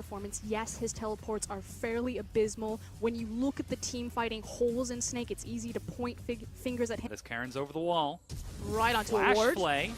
performance. Yes, his teleports are fairly abysmal. When you look at the team fighting holes in Snake, it's easy to point fingers at him. As Karen's over the wall. Right onto a Flash ward. play.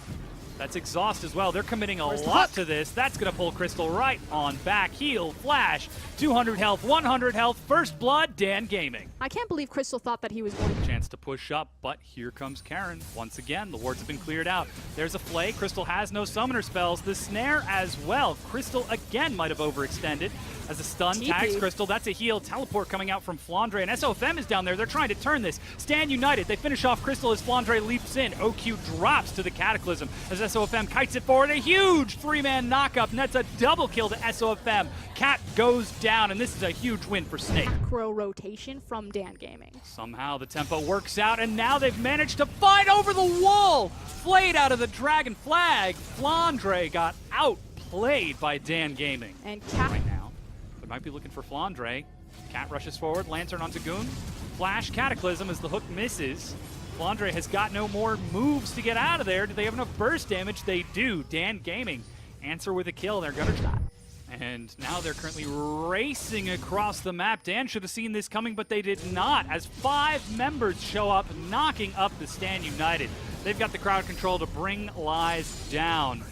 That's exhaust as well. They're committing a lot to this. That's going to pull Crystal right on back. Heal, flash, 200 health, 100 health, first blood, Dan Gaming. I can't believe Crystal thought that he was going to... Chance to push up, but here comes Karen. Once again, the wards have been cleared out. There's a flay. Crystal has no summoner spells. The snare as well. Crystal again might have overextended as a stun tags Crystal. That's a heal. Teleport coming out from Flandre, and SOFM is down there. They're trying to turn this. Stand united. They finish off Crystal as Flandre leaps in. OQ drops to the Cataclysm as SOFM kites it forward. A huge three-man knock-up, and that's a double kill to SOFM. Cat goes down, and this is a huge win for Snake. Macro rotation from Dan Gaming. Somehow the tempo works out, and now they've managed to find over the wall. Flayed out of the Dragon Flag. Flandre got outplayed by Dan Gaming. And Cat right now, they might be looking for Flandre. Cat rushes forward, Lantern onto Goon. Flash Cataclysm as the hook misses. Flandre has got no more moves to get out of there. Do they have enough burst damage? They do. Dan Gaming answer with a kill. They're gonna shot. And now they're currently racing across the map. Dan should have seen this coming, but they did not, as 5 members show up, knocking up the Stand United. They've got the crowd control to bring Lies down.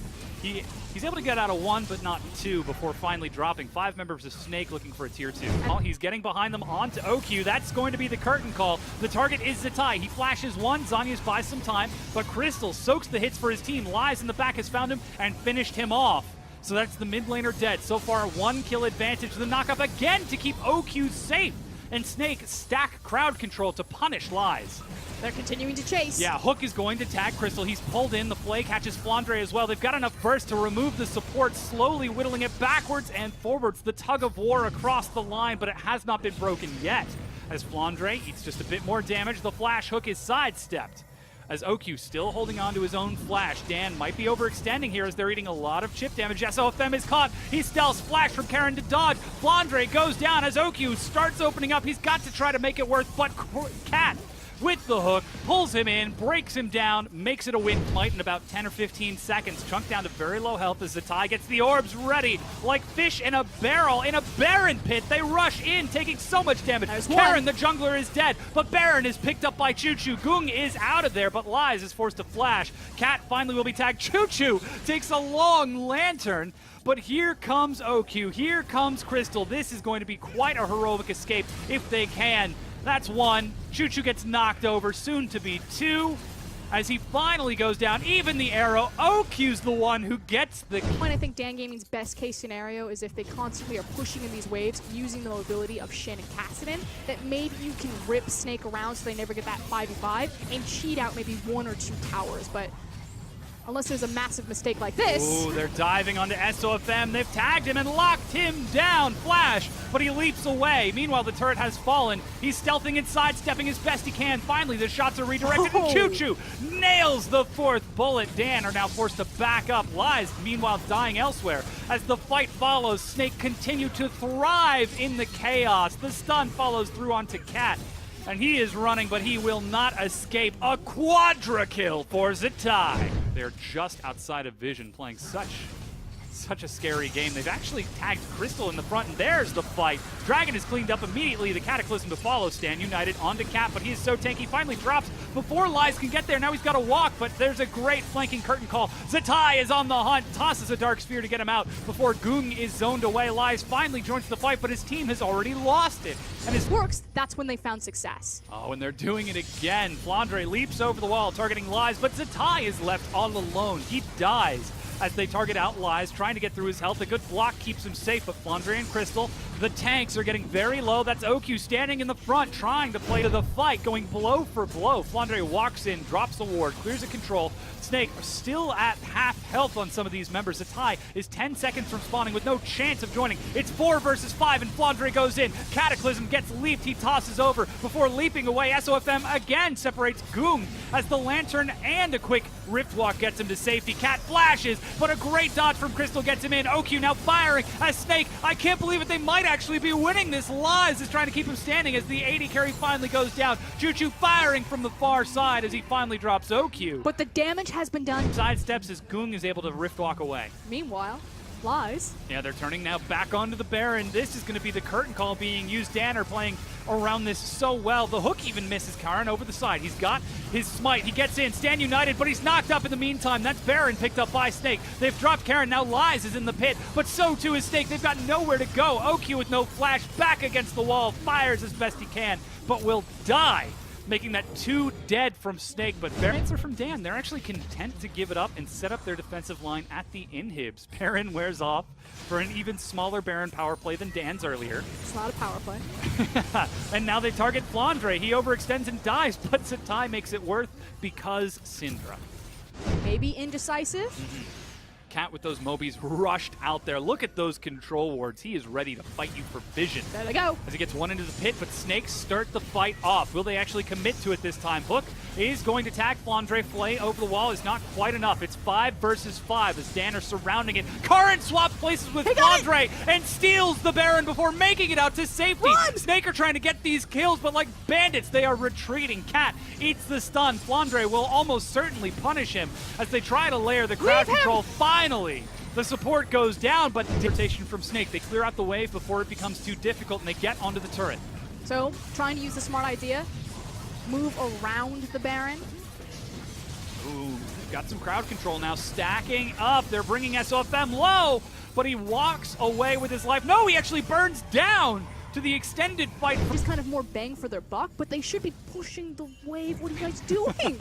He's able to get out of 1, but not 2 before finally dropping. 5 members of Snake looking for a tier 2. Well, he's getting behind them onto OQ. That's going to be the curtain call. The target is Zatai. He flashes 1. Zanya's buys some time, but Crystal soaks the hits for his team. Lies in the back has found him and finished him off. So that's the mid laner dead. So far, 1 kill advantage. The knock-up again to keep OQ safe. And Snake stack crowd control to punish Lies. They're continuing to chase. Yeah, Hook is going to tag Crystal. He's pulled in. The Flay catches Flandre as well. They've got enough burst to remove the support, slowly whittling it backwards and forwards. The tug of war across the line, but it has not been broken yet. As Flandre eats just a bit more damage, the Flash Hook is sidestepped. As OQ still holding on to his own flash. Dan might be overextending here as they're eating a lot of chip damage. SOFM is caught. He stealths flash from Karen to dodge. Flandre goes down as OQ starts opening up. He's got to try to make it work, but Cat with the hook, pulls him in, breaks him down, makes it a win fight in about 10 or 15 seconds. Chunk down to very low health as Zatai gets the orbs ready. Like fish in a barrel, in a Baron pit. They rush in, taking so much damage. Karen, the jungler, is dead, but Baron is picked up by Choo Choo. Gung is out of there, but Lies is forced to flash. Cat finally will be tagged. Choo Choo takes a long lantern, but here comes OQ, here comes Crystal. This is going to be quite a heroic escape if they can. That's 1. Choo Choo gets knocked over, soon to be 2. As he finally goes down, even the arrow, OQ's the one who gets the... I think Dan Gaming's best case scenario is if they constantly are pushing in these waves, using the mobility of Shen and Kassadin, that maybe you can rip Snake around so they never get that 5v5 and cheat out maybe 1 or 2 towers, but... unless there's a massive mistake like this. Ooh, they're diving onto SOFM. They've tagged him and locked him down. Flash, but he leaps away. Meanwhile, the turret has fallen. He's stealthing and sidestepping as best he can. Finally, the shots are redirected, and Choo Choo nails the 4th bullet. Dan are now forced to back up. Lies, meanwhile, dying elsewhere. As the fight follows, Snake continue to thrive in the chaos. The stun follows through onto Cat. And he is running, but he will not escape. A quadra kill for Zatai. They're just outside of vision, playing such a scary game. They've actually tagged Crystal in the front, and there's the fight. Dragon is cleaned up immediately. The Cataclysm to follow. Stand United onto Cat, but he is so tanky. Finally drops before Lies can get there. Now he's got to walk, but there's a great flanking curtain call. Zatai is on the hunt, tosses a Dark Spear to get him out before Gung is zoned away. Lies finally joins the fight, but his team has already lost it. And it works, that's when they found success. Oh, and they're doing it again. Flandre leaps over the wall, targeting Lies, but Zatai is left all alone. He dies as they target out Lies, trying to get through his health. A good block keeps him safe, but Flandre and Crystal, the tanks are getting very low. That's OQ standing in the front, trying to play to the fight, going blow for blow. Flandre walks in, drops the ward, clears the control. Snake still at half health on some of these members. Zatai is 10 seconds from spawning with no chance of joining. It's 4 versus 5, and Flandre goes in. Cataclysm gets leaped. He tosses over before leaping away. SOFM again separates Goong as the lantern and a quick rift walk gets him to safety. Cat flashes, but a great dodge from Crystal gets him in. OQ now firing as Snake. I can't believe it. They might actually be winning this. Lies is trying to keep him standing as the 80 carry finally goes down. Choo Choo firing from the far side as he finally drops OQ. But the damage has been done. Sidesteps as Goong is able to rift walk away. Meanwhile, Lies. Yeah, they're turning now back onto the Baron. This is going to be the curtain call being used. Danner playing around this so well. The hook even misses Karin over the side. He's got his smite. He gets in. Stand United, but he's knocked up in the meantime. That's Baron picked up by Snake. They've dropped Karin. Now Lies is in the pit, but so too is Snake. They've got nowhere to go. OQ with no flash, back against the wall. Fires as best he can, but will die, making that 2 dead from Snake. But Barons are from Dan. They're actually content to give it up and set up their defensive line at the inhibs. Baron wears off for an even smaller Baron power play than Dan's earlier. It's not a power play. And now they target Flandre. He overextends and dies, but Zatai makes it worth because Syndra. Maybe indecisive? Cat with those Mobies rushed out there. Look at those control wards. He is ready to fight you for vision. There they go. As he gets one into the pit, but Snakes start the fight off. Will they actually commit to it this time? Hook is going to tag Flandre. Flay over the wall is not quite enough. It's 5 versus 5 as Danner surrounding it. Karin swaps places with Flandre and steals the Baron before making it out to safety. Run! Snake are trying to get these kills, but like bandits, they are retreating. Cat eats the stun. Flandre will almost certainly punish him as they try to layer the crowd control. Finally, the support goes down, but rotation from Snake. They clear out the wave before it becomes too difficult, and they get onto the turret. So, trying to use the smart idea, move around the Baron. Ooh, got some crowd control now, stacking up. They're bringing SOFM low, but he walks away with his life. No, he actually burns down to the extended fight. Just kind of more bang for their buck, but they should be pushing the wave. What are you guys doing?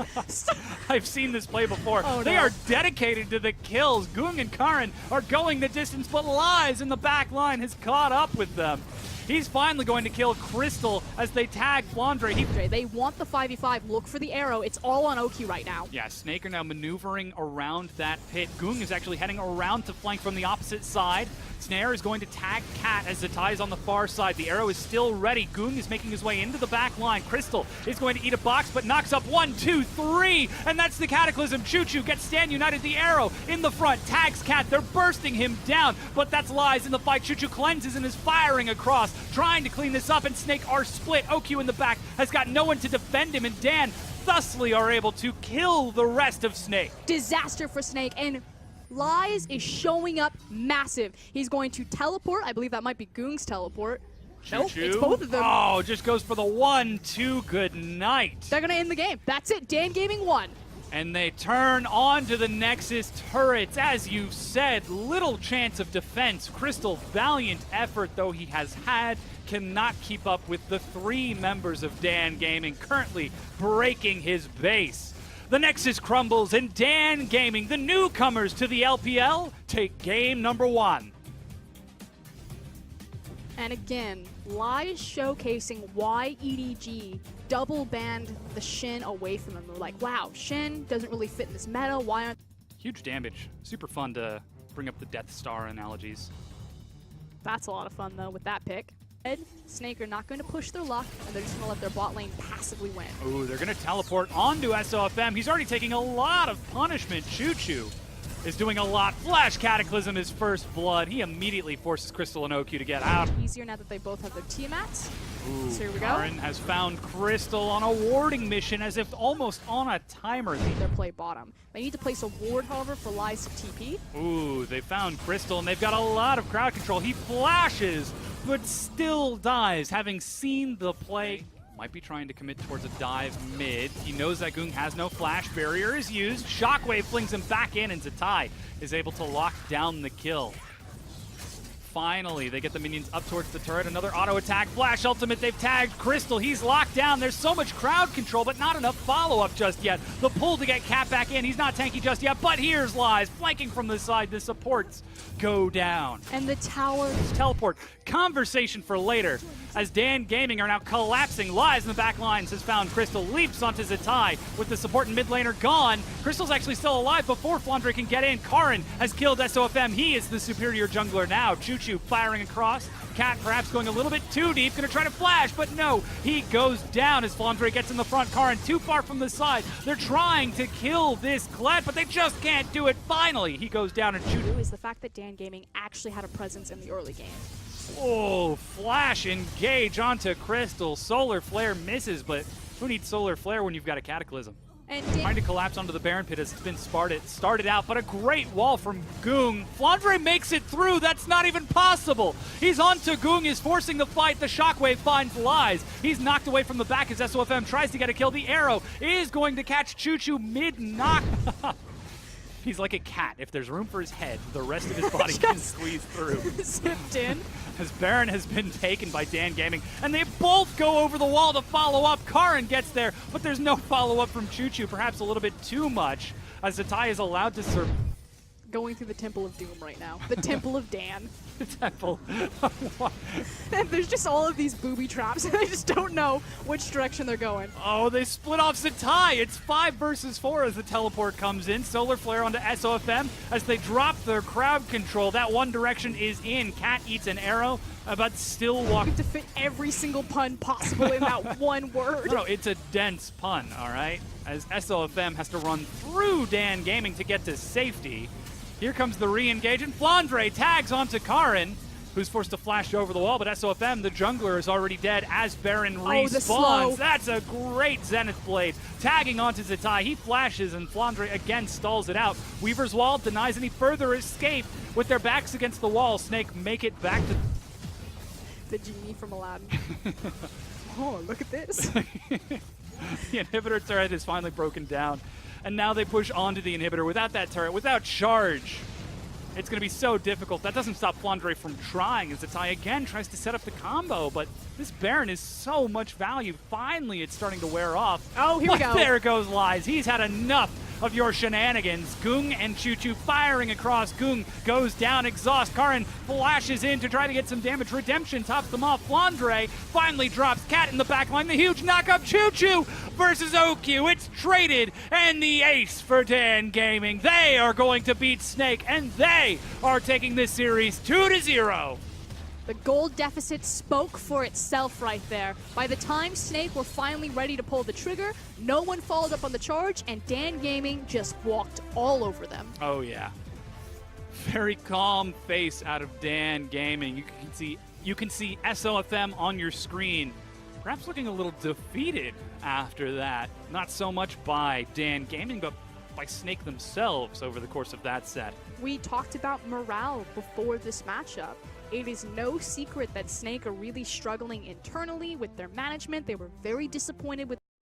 I've seen this play before. Oh, they no. are dedicated to the kills. Gung and Karin are going the distance, but Lies in the back line has caught up with them. He's finally going to kill Crystal as they tag Flandre. They want the 5v5. Look for the arrow. It's all on Oki right now. Yeah, Snake are now maneuvering around that pit. Gung is actually heading around to flank from the opposite side. Snare is going to tag Cat as Zatai is on the far side. The arrow is still ready. Gung is making his way into the back line. Crystal is going to eat a box, but knocks up 1, 2, 3, and that's the Cataclysm. Choo-Choo gets Stand United. The arrow in the front tags Cat. They're bursting him down, but that's Lies in the fight. Choo-Choo cleanses and is firing across, trying to clean this up, and Snake are split. OQ in the back has got no one to defend him, and Dan thusly are able to kill the rest of Snake. Disaster for Snake, and Lies is showing up massive. He's going to teleport. I believe that might be Goong's teleport. Nope, it's both of them. Oh, just goes for the 1-2. Good night. They're going to end the game. That's it. Dan Gaming won. And they turn on to the Nexus turrets. As you said, little chance of defense. Crystal, valiant effort though he has had, cannot keep up with the 3 members of Dan Gaming, currently breaking his base. The Nexus crumbles, and Dan Gaming, the newcomers to the LPL, take game number 1. And again, Lies showcasing why EDG double banned the Shin away from him. We're like, wow, Shin doesn't really fit in this meta. Why aren't... Huge damage. Super fun to bring up the Death Star analogies. That's a lot of fun, though, with that pick. Snake are not going to push their luck, and they're just going to let their bot lane passively win. Ooh, they're going to teleport onto SOFM. He's already taking a lot of punishment. Choo-Choo is doing a lot. Flash Cataclysm is first blood. He immediately forces Crystal and OQ to get out. Easier now that they both have their Tiamats. Ooh, So here we go. Karin has found Crystal on a warding mission as if almost on a timer. Their play bottom. They need to place a ward, however, for Lies to TP. Ooh, they found Crystal, and they've got a lot of crowd control. He flashes, but still dies, having seen the play. Might be trying to commit towards a dive mid. He knows that Gung has no flash. Barrier is used. Shockwave flings him back in, and Zatai is able to lock down the kill. Finally, they get the minions up towards the turret. Another auto attack. Flash ultimate. They've tagged Crystal. He's locked down. There's so much crowd control, but not enough follow-up just yet. The pull to get Cat back in. He's not tanky just yet, but here's Lies. Flanking from the side. The supports go down. And the tower... Teleport. Conversation for later. As Dan Gaming are now collapsing. Lies in the back lines has found Crystal. Leaps onto Zatai with the support and mid laner gone. Crystal's actually still alive before Flandre can get in. Karin has killed SOFM. He is the superior jungler now. Choo-Choo firing across. Cat perhaps going a little bit too deep. Gonna try to flash, but no. He goes down as Flandre gets in the front. Karin too far from the side. They're trying to kill this Kled, but they just can't do it. Finally, he goes down and Choo-Choo is the fact that Dan Gaming actually had a presence in the early game. Oh, flash engage onto Crystal. Solar Flare misses, but who needs Solar Flare when you've got a Cataclysm? And Trying to collapse onto the Baron pit as it's been started out, but a great wall from Goong. Flandre makes it through. That's not even possible. He's onto Goong, is forcing the fight. The shockwave finds Lies. He's knocked away from the back as SOFM tries to get a kill. The arrow is going to catch Choo-Choo mid-knock. He's like a cat. If there's room for his head, the rest of his body can squeeze through. Zipped in. As Baron has been taken by Dan Gaming, and they both go over the wall to follow up. Karin gets there, but there's no follow-up from Choo-Choo, perhaps a little bit too much, as Zatai is allowed to serve. Going through the Temple of Doom right now. The Temple of Dan. The temple. And there's just all of these booby traps, and I just don't know which direction they're going. Oh, they split off Zatai. It's 5 versus 4 as the teleport comes in. Solar Flare onto SOFM as they drop their crowd control. That one direction is in. Cat eats an arrow, but still walking. To fit every single pun possible in that one word. No, it's a dense pun, all right? As SOFM has to run through Dan Gaming to get to safety. Here comes the re-engage, and Flandre tags onto Karin, who's forced to flash over the wall, but SOFM, the jungler, is already dead as Baron respawns. That's a great Zenith Blade. Tagging onto Zatai, he flashes, and Flandre again stalls it out. Weaver's Wall denies any further escape. With their backs against the wall, Snake make it back to... The genie from Aladdin. Oh, look at this. The inhibitor turret is finally broken down. And now they push onto the inhibitor without that turret, without charge. It's going to be so difficult. That doesn't stop Flandre from trying as Zatai again tries to set up the combo, but this Baron is so much value. Finally, it's starting to wear off. Oh, here we go. There goes Lies. He's had enough of your shenanigans. Goong and Choo-Choo firing across. Goong goes down, exhaust. Karin flashes in to try to get some damage. Redemption tops them off. Flandre finally drops Cat in the back line. The huge knock-up. Choo-Choo versus OQ. It's traded, and the ace for Dan Gaming. They are going to beat Snake, and they are taking this series 2-0. The gold deficit spoke for itself right there. By the time Snake were finally ready to pull the trigger, no one followed up on the charge, and Dan Gaming just walked all over them. Oh, yeah. Very calm face out of Dan Gaming. You can see SOFM on your screen, perhaps looking a little defeated after that. Not so much by Dan Gaming, but by Snake themselves over the course of that set. We talked about morale before this matchup. It is no secret that Snake are really struggling internally with their management. They were very disappointed with